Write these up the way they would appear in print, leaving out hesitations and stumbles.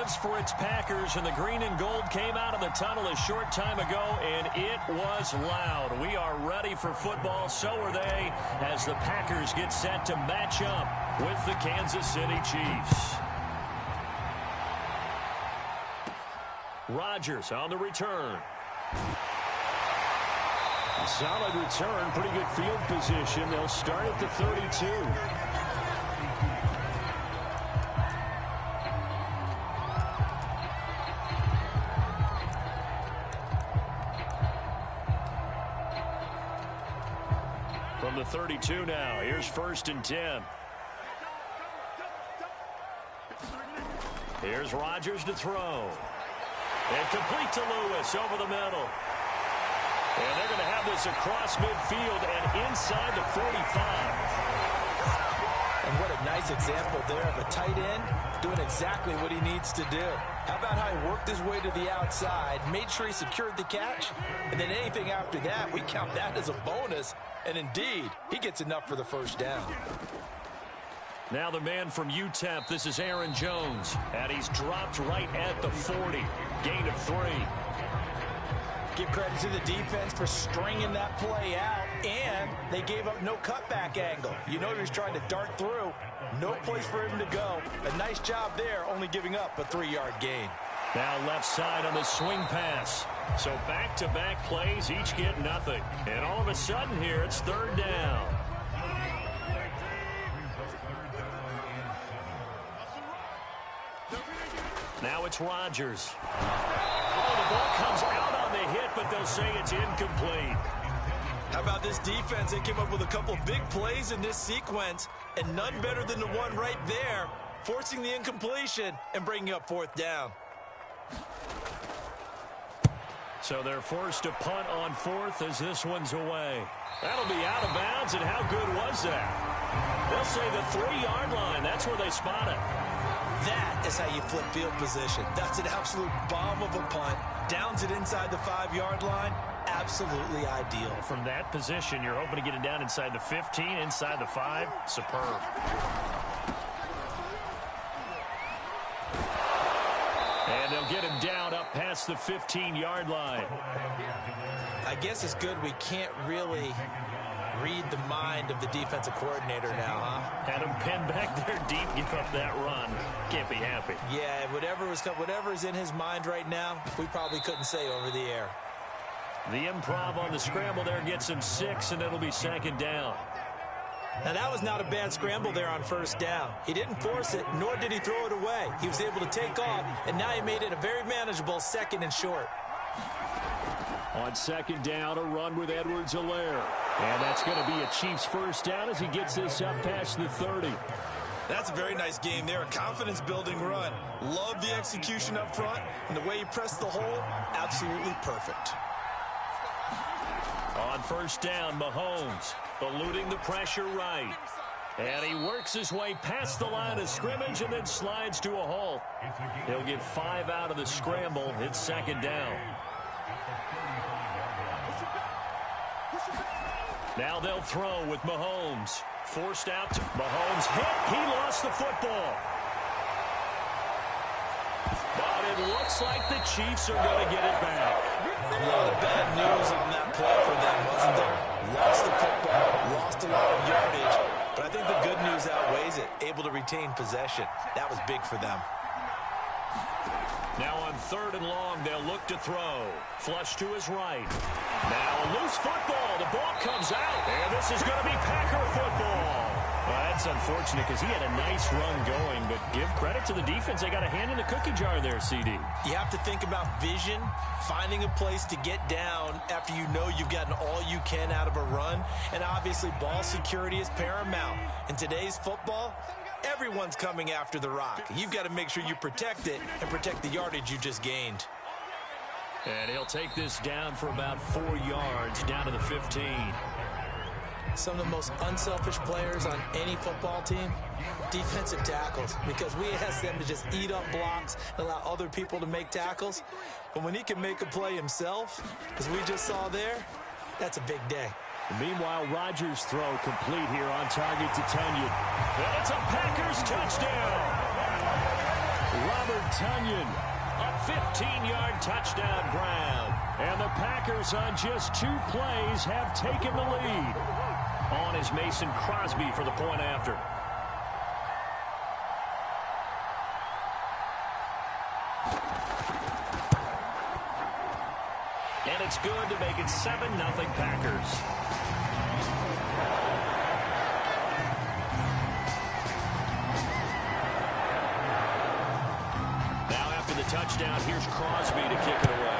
was for its Packers, and the green and gold came out of the tunnel a short time ago, and it was loud. We are ready for football. So are they, as the Packers get set to match up with the Kansas City Chiefs. Rodgers on the return. Solid return, pretty good field position. They'll start at the 32. From the 32 now, here's 1st and 10. Here's Rodgers to throw. And complete to Lewis over the middle. And they're going to have this across midfield and inside the 45. And what a nice example there of a tight end doing exactly what he needs to do. How about how he worked his way to the outside, made sure he secured the catch, and then anything after that, we count that as a bonus. And indeed, he gets enough for the first down. Now the man from UTEP, this is Aaron Jones. And he's dropped right at the 40. Gain of 3. Give credit to the defense for stringing that play out, and they gave up no cutback angle. You know he was trying to dart through. No place for him to go. A nice job there, only giving up a 3-yard gain. Now left side on the swing pass. So back-to-back plays, each get nothing. And all of a sudden here, it's 3rd down. Now it's Rodgers. Oh, the ball comes out on the hit, but they'll say it's incomplete. How about this defense? They came up with a couple of big plays in this sequence, and none better than the one right there, forcing the incompletion and bringing up 4th down. So they're forced to punt on 4th as this one's away. That'll be out of bounds, and how good was that? They'll say the 3-yard line. That's where they spot it. That is how you flip field position. That's an absolute bomb of a punt. Downs it inside the 5-yard line. Absolutely ideal. From that position, you're hoping to get it down inside the 15, inside the 5. Superb. And they'll get him down up past the 15-yard line. I guess it's good we can't really read the mind of the defensive coordinator now, huh? Had him pinned back there deep, give up that run. Can't be happy. Yeah, whatever is in his mind right now, we probably couldn't say over the air. The improv on the scramble there gets him 6, and it'll be 2nd down. Now, that was not a bad scramble there on 1st down. He didn't force it, nor did he throw it away. He was able to take off, and now he made it a very manageable 2nd and short. On 2nd down, a run with Edwards-Helaire. And that's going to be a Chiefs 1st down as he gets this up past the 30. That's a very nice game there, a confidence-building run. Love the execution up front, and the way he pressed the hole, absolutely perfect. On 1st down, Mahomes eluding the pressure right. And he works his way past the line of scrimmage and then slides to a halt. He'll get 5 out of the scramble. It's 2nd down. Now they'll throw with Mahomes. Forced out. Mahomes hit. He lost the football. But it looks like the Chiefs are going to get it back. A lot of bad news on that play for them, wasn't there? Lost the football, lost a lot of yardage, but I think the good news outweighs it. Able to retain possession. That was big for them. Now on 3rd and long, they'll look to throw. Flush to his right. Now a loose football. The ball comes out, and this is going to be Packer football. Well, that's unfortunate because he had a nice run going, but give credit to the defense. They got a hand in the cookie jar there, CD. You have to think about vision, finding a place to get down after you know you've gotten all you can out of a run, and obviously ball security is paramount. In today's football, everyone's coming after the rock. You've got to make sure you protect it and protect the yardage you just gained. And he'll take this down for about 4 yards, down to the 15. Some of the most unselfish players on any football team, defensive tackles, because we ask them to just eat up blocks and allow other people to make tackles. But when he can make a play himself, as we just saw there, that's a big day. Meanwhile, Rodgers' throw complete here on target to Tunyon. And it's a Packers touchdown. Robert Tunyon, a 15-yard touchdown grab. And the Packers on just 2 plays have taken the lead. On is Mason Crosby for the point after. And it's good to make it 7-0 Packers. Now after the touchdown, here's Crosby to kick it away.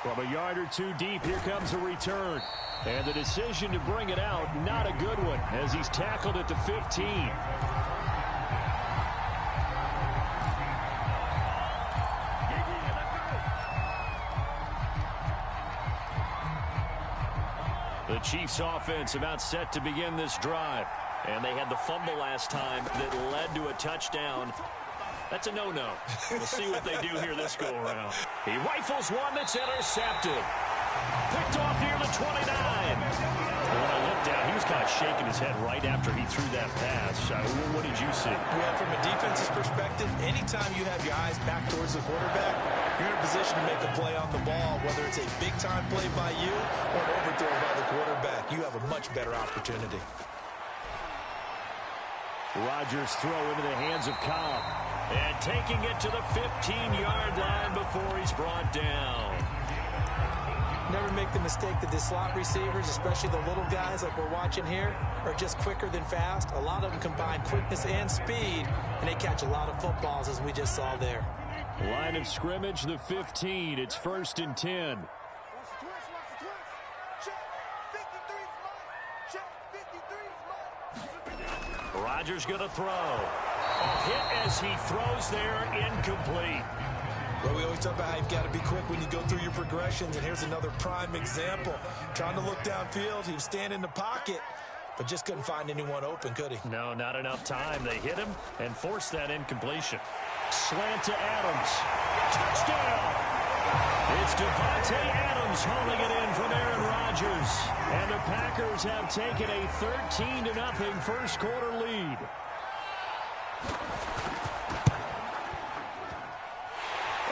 From a yard or 2 deep, here comes a return. And the decision to bring it out, not a good one, as he's tackled at the 15. The Chiefs offense about set to begin this drive. And they had the fumble last time that led to a touchdown. That's a no-no. We'll see what they do here this go-around. He rifles one that's intercepted. Picked off near the 29. When I looked down, he was kind of shaking his head right after he threw that pass. What did you see? Well, from a defense's perspective, anytime you have your eyes back towards the quarterback, you're in a position to make a play on the ball, whether it's a big-time play by you or an overthrow by the quarterback. You have a much better opportunity. Rodgers throw into the hands of Cobb. And taking it to the 15-yard line before he's brought down. Never make the mistake that the slot receivers, especially the little guys like we're watching here, are just quicker than fast. A lot of them combine quickness and speed, and they catch a lot of footballs, as we just saw there. Line of scrimmage, the 15. It's 1st and 10. Rodgers going to throw. A hit as he throws there, incomplete. Well, we always talk about how you've got to be quick when you go through your progressions, and here's another prime example. Trying to look downfield, he was standing in the pocket, but just couldn't find anyone open, could he? No, not enough time. They hit him and forced that incompletion. Slant to Adams. Touchdown! It's Devontae Adams hauling it in from Aaron Rodgers. And the Packers have taken a 13-0 first quarter lead.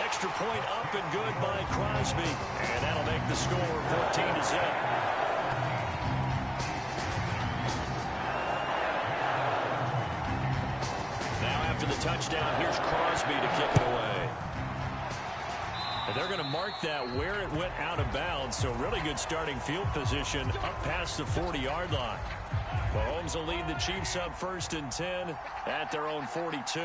Extra point up and good by Crosby. And that'll make the score 14-0. Now after the touchdown, here's Crosby to kick it away. And they're going to mark that where it went out of bounds. So really good starting field position up past the 40-yard line. Mahomes will lead the Chiefs up 1st and 10 at their own 42.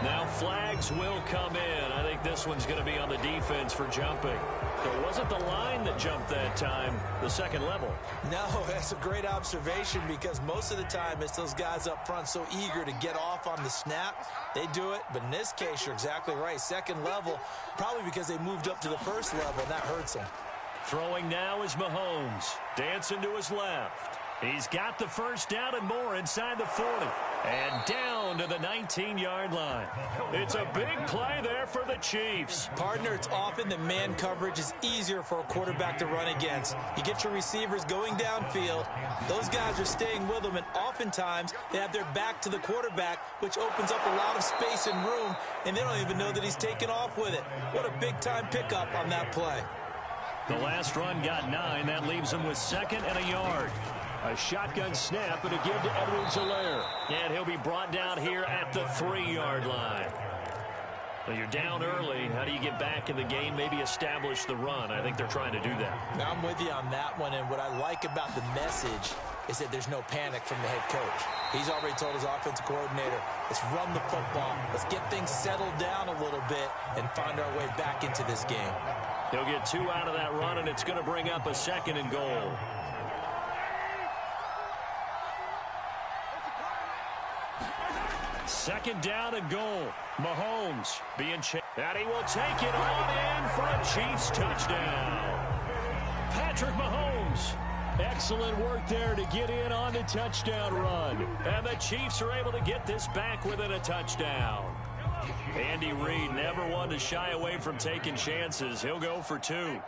Now flags will come in. I think this one's going to be on the defense for jumping. It wasn't the line that jumped that time, the second level. No, that's a great observation because most of the time it's those guys up front so eager to get off on the snap. They do it, but in this case, you're exactly right. Second level, probably because they moved up to the first level, and that hurts them. Throwing now is Mahomes. Dancing to his left. He's got the first down and more inside the 40. And down to the 19-yard line. It's a big play there for the Chiefs. Partner, it's often that man coverage is easier for a quarterback to run against. You get your receivers going downfield. Those guys are staying with them, and oftentimes they have their back to the quarterback, which opens up a lot of space and room, and they don't even know that he's taken off with it. What a big-time pickup on that play. The last run got 9. That leaves him with 2nd and a yard. A shotgun snap and a give to Edwards-Helaire. And he'll be brought down here at the 3-yard line. Well, you're down early. How do you get back in the game, maybe establish the run? I think they're trying to do that. Now, I'm with you on that one, and what I like about the message is that there's no panic from the head coach. He's already told his offensive coordinator, let's run the football, let's get things settled down a little bit and find our way back into this game. He'll get 2 out of that run, and it's going to bring up a 2nd and goal. Second down and goal. Mahomes being chased. And he will take it on in for a Chiefs touchdown. Patrick Mahomes. Excellent work there to get in on the touchdown run. And the Chiefs are able to get this back within a touchdown. Andy Reid never one to shy away from taking chances. He'll go for 2.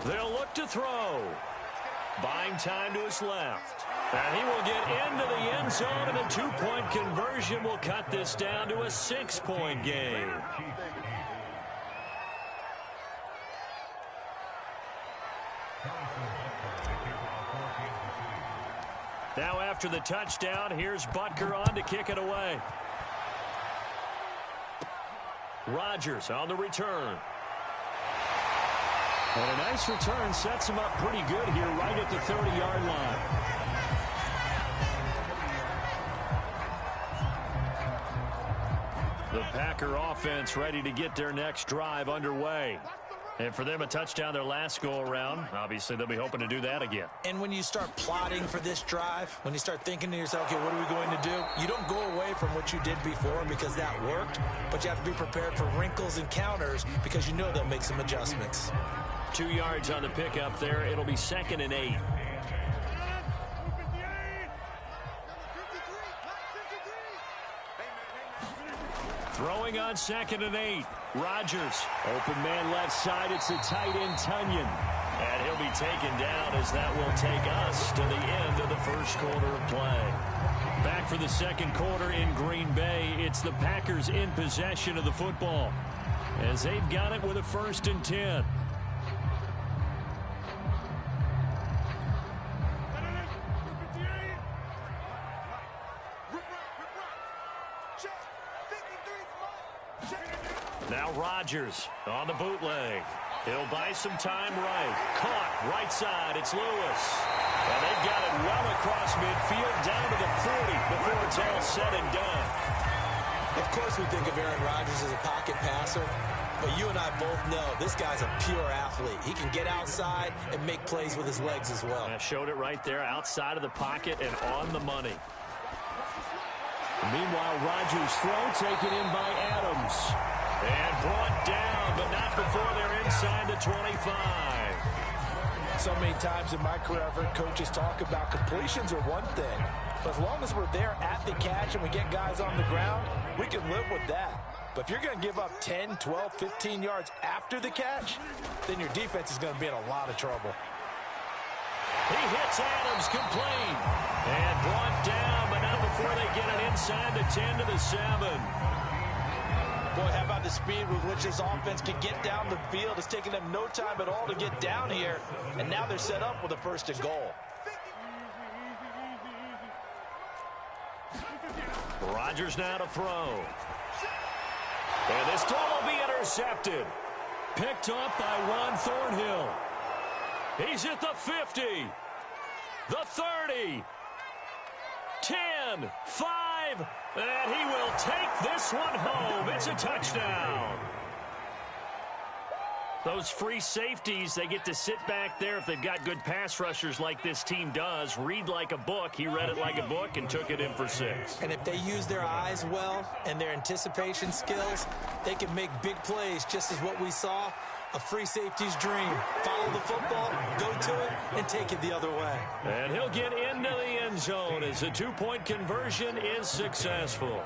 They'll look to throw. Buying time to his left. And he will get into the end zone, and a 2-point conversion will cut this down to a 6-point game. Now after the touchdown, here's Butker on to kick it away. Rodgers on the return. And a nice return sets him up pretty good here right at the 30-yard line. The Packer offense ready to get their next drive underway. And for them, a touchdown their last go-around. Obviously, they'll be hoping to do that again. And when you start plotting for this drive, when you start thinking to yourself, okay, what are we going to do? You don't go away from what you did before because that worked, but you have to be prepared for wrinkles and counters because you know they'll make some adjustments. 2 yards on the pickup there. It'll be 2nd and 8. Throwing on 2nd and 8. Rodgers. Open man left side. It's the tight end, Tunyon. And he'll be taken down as that will take us to the end of the first quarter of play. Back for the second quarter in Green Bay. It's the Packers in possession of the football as they've got it with a 1st and 10. Now Rodgers on the bootleg. He'll buy some time right. Caught right side. It's Lewis. And they've got it well across midfield down to the 40 before it's all said and done. Of course we think of Aaron Rodgers as a pocket passer, but you and I both know this guy's a pure athlete. He can get outside and make plays with his legs as well. I showed it right there outside of the pocket and on the money. Meanwhile, Rodgers' throw taken in by Adams. And brought down, but not before they're inside the 25. So many times in my career, I've heard coaches talk about completions are one thing. But as long as we're there at the catch and we get guys on the ground, we can live with that. But if you're going to give up 10, 12, 15 yards after the catch, then your defense is going to be in a lot of trouble. He hits Adams complete. And brought down, but not before they get it inside the 10 to the 7. Boy, how about the speed with which this offense can get down the field? It's taking them no time at all to get down here. And now they're set up with a 1st and goal. Rodgers now to throw. And this throw will be intercepted. Picked up by Juan Thornhill. He's at the 50. The 30. 10, 5, and he will take this one home. It's a touchdown. Those free safeties, they get to sit back there if they've got good pass rushers like this team does. Read like a book. He read it like a book and took it in for 6. And if they use their eyes well and their anticipation skills, they can make big plays, just as what we saw. A free safety's dream. Follow the football, go to it, and take it the other way. And he'll get into the end zone as the 2-point conversion is successful.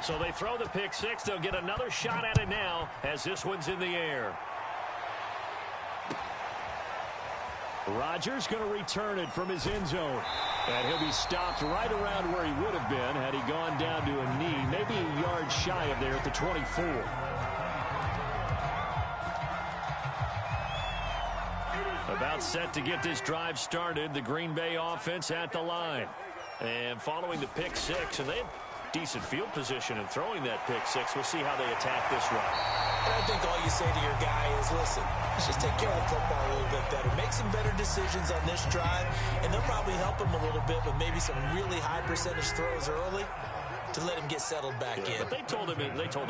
So they throw the pick 6. They'll get another shot at it now as this one's in the air. Rodgers going to return it from his end zone. And he'll be stopped right around where he would have been had he gone down to a knee, maybe a yard shy of there at the 24. About set to get this drive started, the Green Bay offense at the line. And following the pick 6, and they have decent field position in throwing that pick 6. We'll see how they attack this run. And I think all you say to your guy is, listen, let's just take care of the football a little bit better. Make some better decisions on this drive, and they'll probably help him a little bit with maybe some really high percentage throws early to let him get settled back in. But they told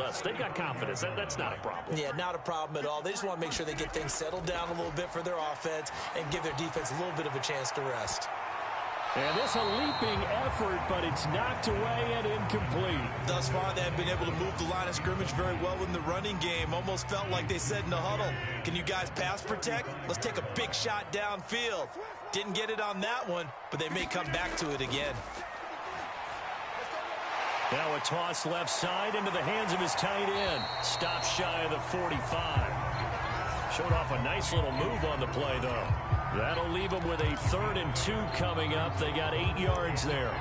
us they've got confidence. That's not a problem. Yeah, not a problem at all. They just want to make sure they get things settled down a little bit for their offense and give their defense a little bit of a chance to rest. And this a leaping effort, but it's knocked away and incomplete. Thus far, they have been able to move the line of scrimmage very well in the running game. Almost felt like they said in the huddle, can you guys pass protect? Let's take a big shot downfield. Didn't get it on that one, but they may come back to it again. Now a toss left side into the hands of his tight end. Stop shy of the 45. Showed off a nice little move on the play, though. That'll leave them with a 3rd and 2 coming up. They got 8 yards there.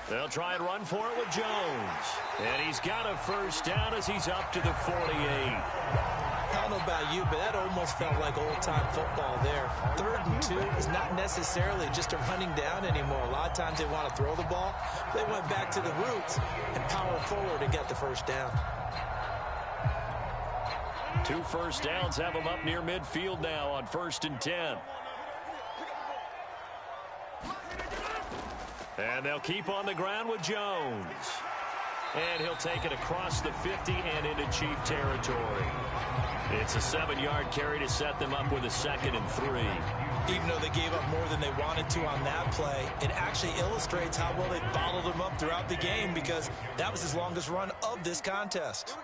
They'll try and run for it with Jones. And he's got a first down as he's up to the 48. I don't know about you, but that almost felt like old-time football there. 3rd and 2 is not necessarily just a running down anymore. A lot of times they want to throw the ball. They went back to the roots and powered forward and get the first down. 2 first downs have them up near midfield now on 1st and 10. And they'll keep on the ground with Jones. And he'll take it across the 50 and into Chief territory. It's a 7-yard carry to set them up with a 2nd and 3. Even though they gave up more than they wanted to on that play, it actually illustrates how well they bottled them up throughout the game, because that was his longest run of this contest.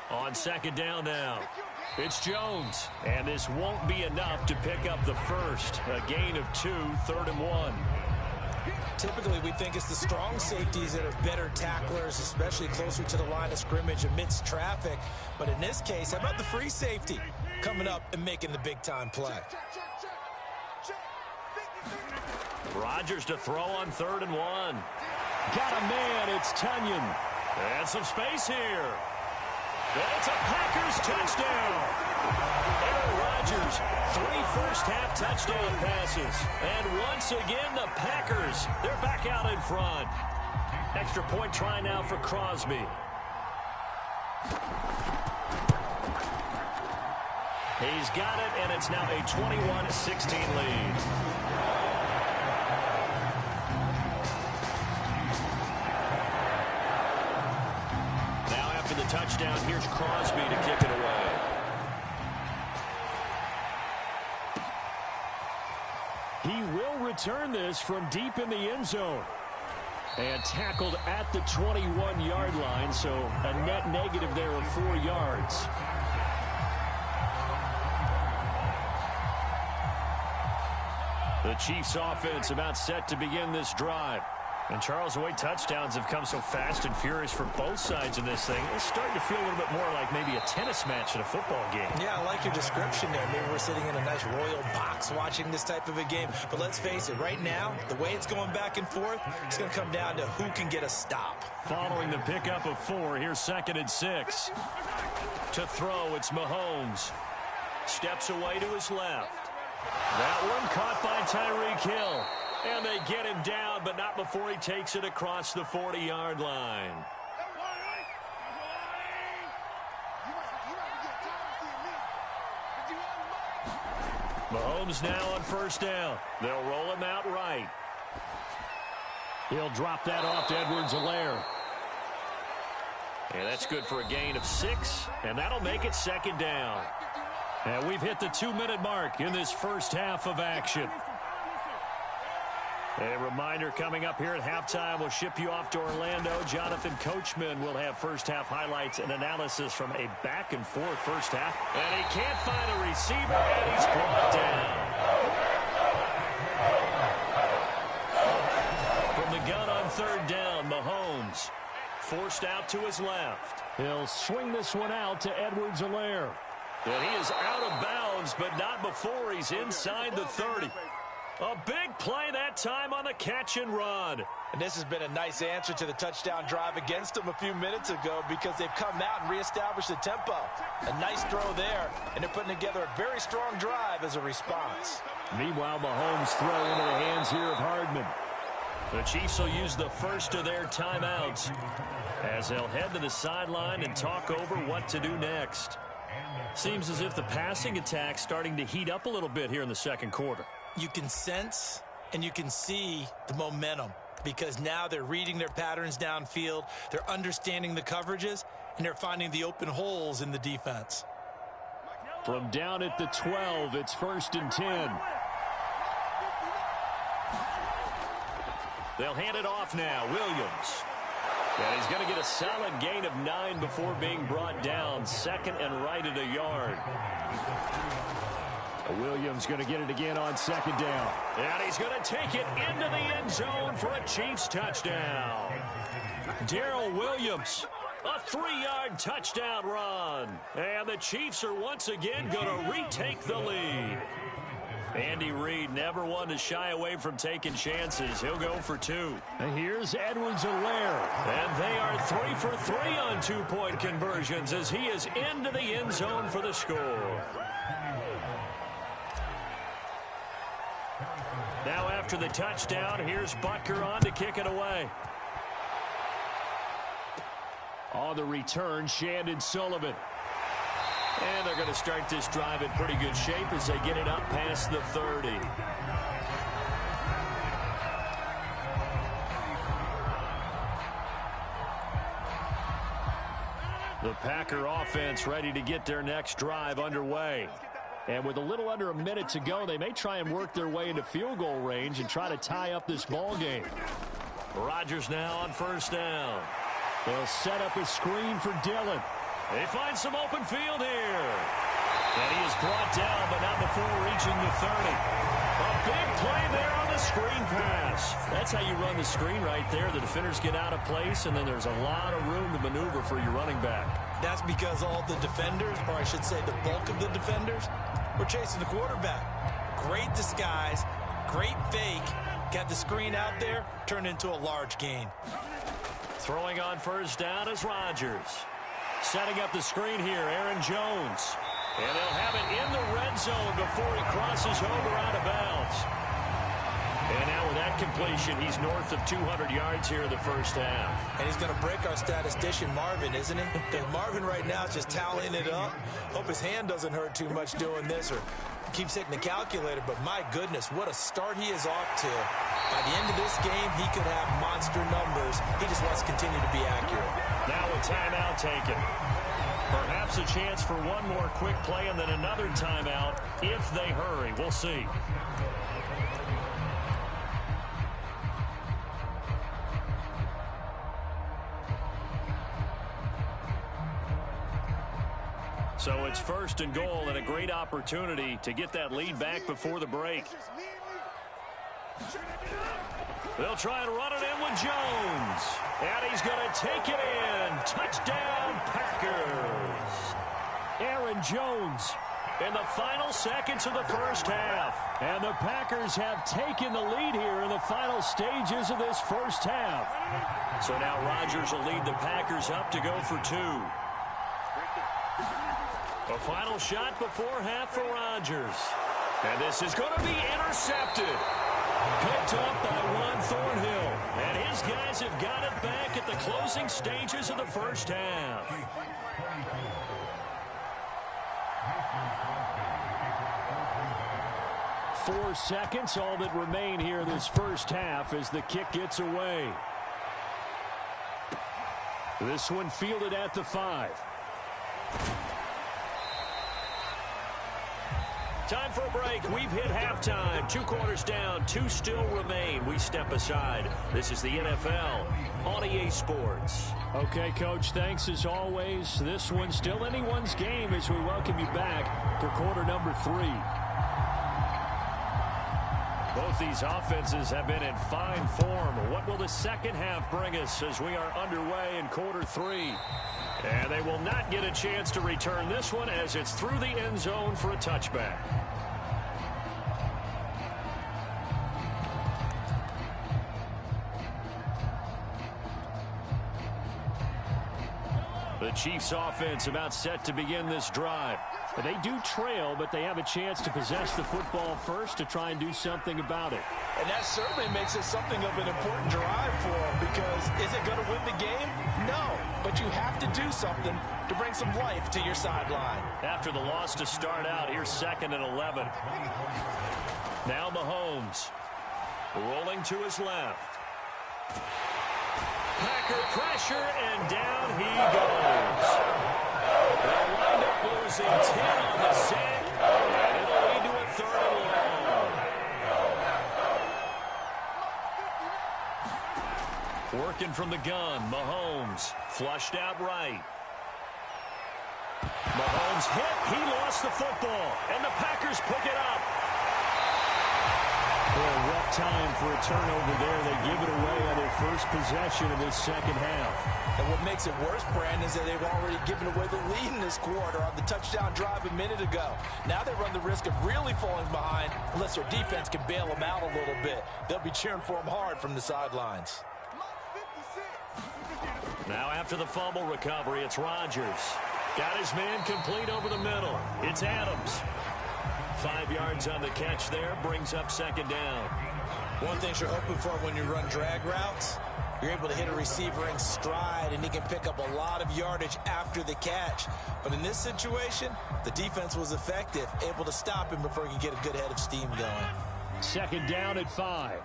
On 2nd down now, it's Jones. And this won't be enough to pick up the first. A gain of 2, 3rd and 1. Typically, we think it's the strong safeties that are better tacklers, especially closer to the line of scrimmage amidst traffic. But in this case, how about the free safety coming up and making the big-time play? Rodgers to throw on 3rd and 1. Got a man, it's Tunyon. And some space here. It's a Packers touchdown. Aaron Rodgers, 3 first-half touchdown passes. And once again, the Packers, they're back out in front. Extra point try now for Crosby. He's got it, and it's now a 21-16 lead. Touchdown. Here's Crosby to kick it away. He will return this from deep in the end zone. And tackled at the 21-yard line, so a net negative there of 4 yards. The Chiefs offense about set to begin this drive. And Charles, the way touchdowns have come so fast and furious for both sides in this thing, it's starting to feel a little bit more like maybe a tennis match in a football game. Yeah, I like your description there. Maybe we're sitting in a nice royal box watching this type of a game. But let's face it, right now, the way it's going back and forth, it's going to come down to who can get a stop. Following the pickup of 4, here's 2nd and 6. To throw, it's Mahomes. Steps away to his left. That one caught by Tyreek Hill. And they get him down, but not before he takes it across the 40-yard line. Mahomes now on 1st down. They'll roll him out right. He'll drop that off to Edwards-Helaire. And that's good for a gain of 6, and that'll make it 2nd down. And we've hit the 2-minute mark in this first half of action. A reminder coming up here at halftime, we'll ship you off to Orlando. Jonathan Coachman will have first-half highlights and analysis from a back-and-forth first half. And he can't find a receiver, and he's brought down. From the gun on 3rd down, Mahomes forced out to his left. He'll swing this one out to Edwards-Helaire. And he is out of bounds, but not before he's inside the 30. A big play that time on the catch and run. And this has been a nice answer to the touchdown drive against them a few minutes ago, because they've come out and reestablished the tempo. A nice throw there, and they're putting together a very strong drive as a response. Meanwhile, Mahomes throw into the hands here of Hardman. The Chiefs will use the first of their timeouts as they'll head to the sideline and talk over what to do next. Seems as if the passing attack's starting to heat up a little bit here in the second quarter. You can sense and you can see the momentum, because now they're reading their patterns downfield, they're understanding the coverages, and they're finding the open holes in the defense. From down at the 12, it's 1st and 10. They'll hand it off now. Williams. And he's going to get a solid gain of 9 before being brought down. 2nd and right at a yard. Williams going to get it again on 2nd down. And he's going to take it into the end zone for a Chiefs touchdown. Darrell Williams, a 3-yard touchdown run. And the Chiefs are once again going to retake the lead. Andy Reid never one to shy away from taking chances. He'll go for 2. And here's Edwards-Helaire. And they are 3 for 3 on 2-point conversions as he is into the end zone for the score. Now after the touchdown, here's Butker on to kick it away. On the return, Shandon Sullivan. And they're going to start this drive in pretty good shape as they get it up past the 30. The Packer offense ready to get their next drive underway. And with a little under a minute to go, they may try and work their way into field goal range and try to tie up this ball game. Rodgers now on 1st down. They'll set up a screen for Dillon. They find some open field here. And he is brought down, but not before reaching the 30. A big play there on the screen pass. That's how you run the screen right there. The defenders get out of place, and then there's a lot of room to maneuver for your running back. That's because all the defenders, or I should say the bulk of the defenders, were chasing the quarterback. Great disguise, great fake. Got the screen out there, turned into a large gain. Throwing on 1st down is Rodgers. Setting up the screen here, Aaron Jones. And they'll have it in the red zone before he crosses over out of bounds. And now with that completion, he's north of 200 yards here in the 1st half. And he's going to break our statistician, Marvin, isn't he? Because Marvin right now is just tallying it up. Hope his hand doesn't hurt too much doing this or keeps hitting the calculator. But my goodness, what a start he is off to. By the end of this game, he could have monster numbers. He just wants to continue to be accurate. Now a timeout taken. Perhaps a chance for one more quick play and then another timeout if they hurry. We'll see. So it's 1st and goal and a great opportunity to get that lead back before the break. They'll try and run it in with Jones. And he's going to take it in. Touchdown, Packers. Aaron Jones in the final seconds of the 1st half. And the Packers have taken the lead here in the final stages of this 1st half. So now Rodgers will lead the Packers up to go for 2. A final shot before half for Rodgers. And this is going to be intercepted. Picked up by Juan Thornhill. And his guys have got it back at the closing stages of the 1st half. Four seconds, all that remain here this 1st half as the kick gets away. This one fielded at the 5. Time for a break. We've hit halftime. 2 quarters down. 2 still remain. We step aside. This is the NFL on EA Sports. Okay, Coach, thanks as always. This one's still anyone's game as we welcome you back for quarter number 3. Both these offenses have been in fine form. What will the 2nd half bring us as we are underway in quarter 3? And they will not get a chance to return this one as it's through the end zone for a touchback. The Chiefs offense about set to begin this drive. They do trail, but they have a chance to possess the football first to try and do something about it. And that certainly makes it something of an important drive for them because is it going to win the game? No, but you have to do something to bring some life to your sideline. After the loss to start out, here's 2nd and 11. Now Mahomes rolling to his left. Packer pressure, and down he goes. They'll wind up losing 10 on the sack, and it'll lead to a 3rd and long. Working Working from the gun, Mahomes flushed out right. Mahomes hit. He lost the football, and the Packers pick it up. A rough time for a turnover there. They give it away on their first possession of this second half. And what makes it worse, Brandon, is that they've already given away the lead in this quarter on the touchdown drive a minute ago. Now they run the risk of really falling behind unless their defense can bail them out a little bit. They'll be cheering for them hard from the sidelines. Now after the fumble recovery, it's Rodgers. Got his man complete over the middle. It's Adams. 5 yards on the catch there, brings up second down. One thing you're hoping for when you run drag routes, you're able to hit a receiver in stride, and he can pick up a lot of yardage after the catch. But in this situation, the defense was effective, able to stop him before he could get a good head of steam going. Second down at 5.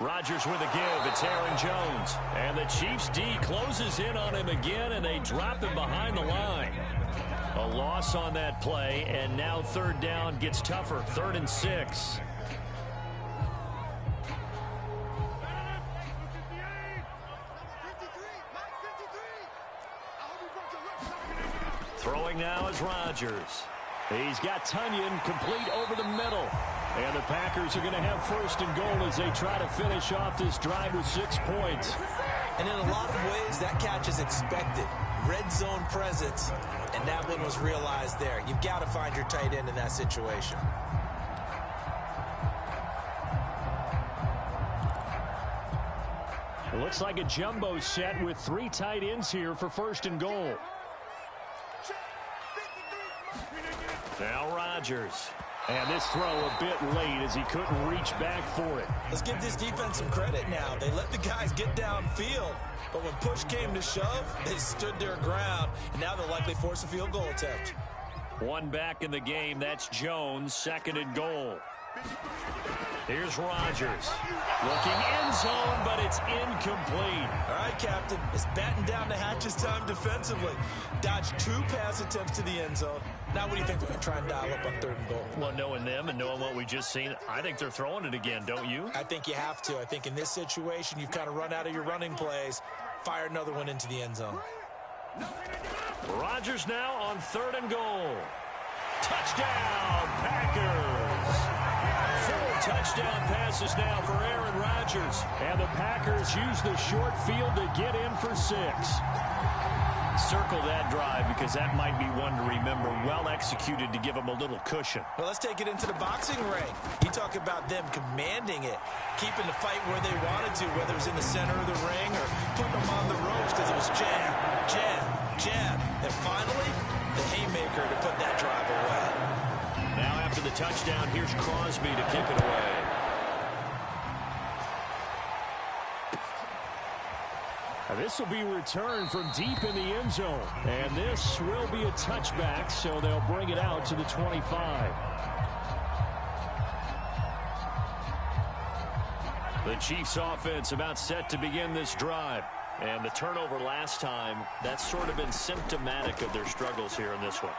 Rodgers with a give. It's Aaron Jones. And the Chiefs D closes in on him again, and they drop him behind the line. A loss on that play, and now third down gets tougher. 3rd and 6. Throwing now is Rodgers. He's got Tunyon complete over the middle. And the Packers are going to have 1st and goal as they try to finish off this drive with 6 points. And in a lot of ways, that catch is expected. Red zone presence, and that one was realized there. You've got to find your tight end in that situation. It looks like a jumbo set with 3 tight ends here for 1st and goal. Now Rodgers. And this throw a bit late as he couldn't reach back for it. Let's give this defense some credit now. They let the guys get downfield, but when push came to shove, they stood their ground, and now they'll likely force a field goal attempt. One back in the game. That's Jones. 2nd and goal. Here's Rodgers. Looking end zone, but it's incomplete. All right, Captain. It's batten down the hatches time defensively. Dodged 2 pass attempts to the end zone. Now what do you think they're going to try and dial up on 3rd and goal? Well, knowing them and knowing what we just seen, I think they're throwing it again, don't you? I think you have to. I think in this situation, you've kind of run out of your running plays. Fire another one into the end zone. Rodgers now on 3rd and goal. Touchdown, Packers! 4 touchdown passes now for Aaron Rodgers. And the Packers use the short field to get in for 6. Circle that drive because that might be one to remember. Well executed to give them a little cushion. Well, let's take it into the boxing ring. You talk about them commanding it, keeping the fight where they wanted to, whether it was in the center of the ring or putting them on the ropes because it was jab, jab, jab. And finally, the haymaker to put that drive away. Now after the touchdown, here's Crosby to kick it away. This will be returned from deep in the end zone. And this will be a touchback, so they'll bring it out to the 25. The Chiefs offense about set to begin this drive. And the turnover last time, that's sort of been symptomatic of their struggles here in this one.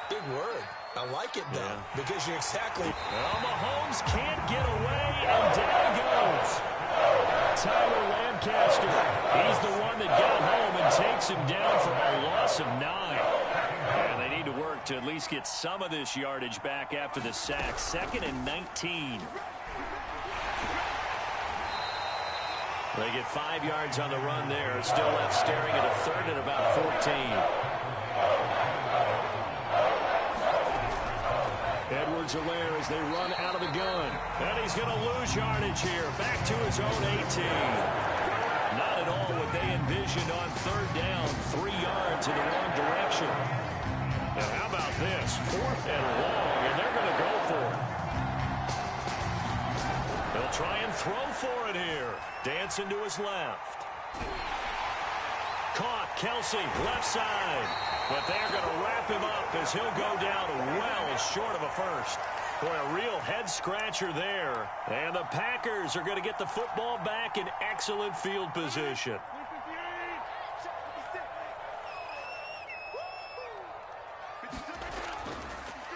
Big word. I like it, though, because you're exactly... Well, Mahomes can't get away, and down he goes. Tyler Lancaster. He's the one that got home and takes him down for a loss of 9. And they need to work to at least get some of this yardage back after the sack. 2nd and 19. They get 5 yards on the run there. Still left staring at a 3rd and about 14. Edwards-Helaire as they run out of the gun. And he's going to lose yardage here. Back to his own 18. Not at all what they envisioned on 3rd down. 3 yards in the wrong direction. And how about this? 4th and long, and they're going to go for it. They'll try and throw for it here. Dancing to his left. Caught. Kelsey, left side. But they're going to wrap him up as he'll go down well short of a first. Boy, a real head-scratcher there. And the Packers are going to get the football back in excellent field position.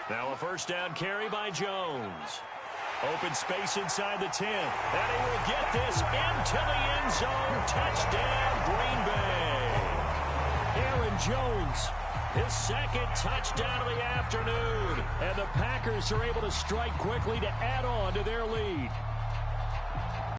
Now a 1st down carry by Jones. Open space inside the 10. And he will get this into the end zone. Touchdown, Green Bay. Aaron Jones, his second touchdown of the afternoon. And the Packers are able to strike quickly to add on to their lead.